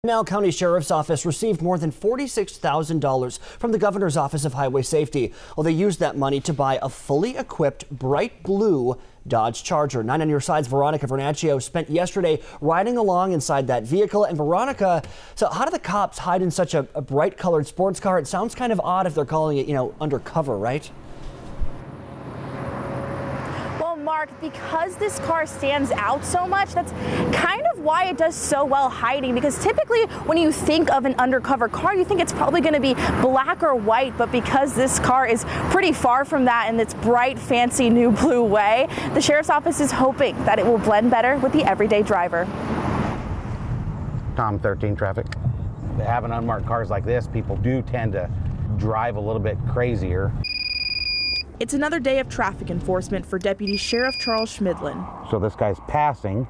Pinal County Sheriff's Office received more than $46,000 from the Governor's Office of Highway Safety. Well, they used that money to buy a fully equipped bright blue Dodge Charger. 9 on your side's Veronica Vernacchio spent yesterday riding along inside that vehicle. And Veronica, so how do the cops hide in such a bright colored sports car? It sounds kind of odd if they're calling it, undercover, right? Mark, because this car stands out so much, that's kind of why it does so well hiding, because typically when you think of an undercover car, you think it's probably going to be black or white, but because this car is pretty far from that in its bright, fancy new blue way, the Sheriff's Office is hoping that it will blend better with the everyday driver. Tom 13 traffic. Having unmarked cars like this, people do tend to drive a little bit crazier. It's another day of traffic enforcement for Deputy Sheriff Charles Schmidlin. So this guy's passing.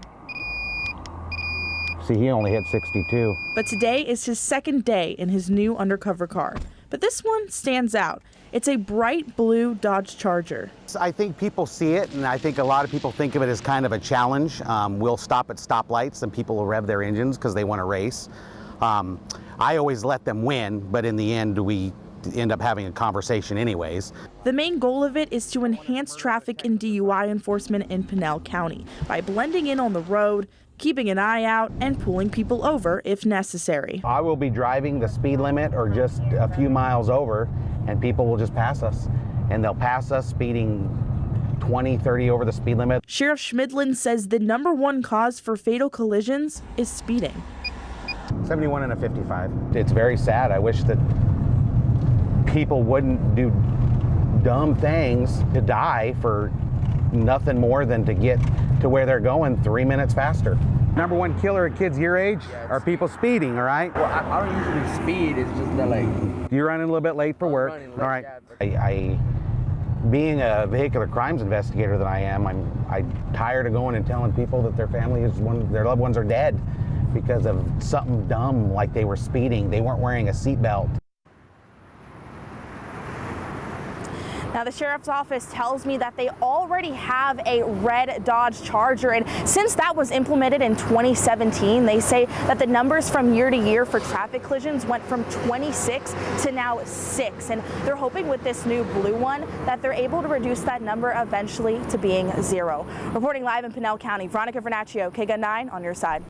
See, he only hit 62. But today is his second day in his new undercover car. But this one stands out. It's a bright blue Dodge Charger. I think people see it, and I think a lot of people think of it as kind of a challenge. We'll stop at stoplights and people will rev their engines because they want to race. I always let them win, but in the end, we end up having a conversation anyways. The main goal of it is to enhance traffic and DUI enforcement in Pinal County by blending in on the road, keeping an eye out, and pulling people over if necessary. I will be driving the speed limit or just a few miles over, and people will just pass us. And they'll pass us speeding 20, 30 over the speed limit. Sheriff Schmidlin says the #1 cause for fatal collisions is speeding. 71 and a 55. It's very sad. I wish that people wouldn't do dumb things to die for nothing more than to get to where they're going 3 minutes faster. #1 killer of kids your age are people speeding, all right? Well, I don't usually speed, it's just that You're running a little bit late for work, all right? I being a vehicular crimes investigator that I am, I'm tired of going and telling people that their their loved ones are dead because of something dumb like they were speeding, they weren't wearing a seatbelt. Now, the Sheriff's Office tells me that they already have a red Dodge Charger, and since that was implemented in 2017, they say that the numbers from year to year for traffic collisions went from 26 to now 6, and they're hoping with this new blue one that they're able to reduce that number eventually to being 0. Reporting live in Pinal County, Veronica Vernacchio, KGUN 9 on your side.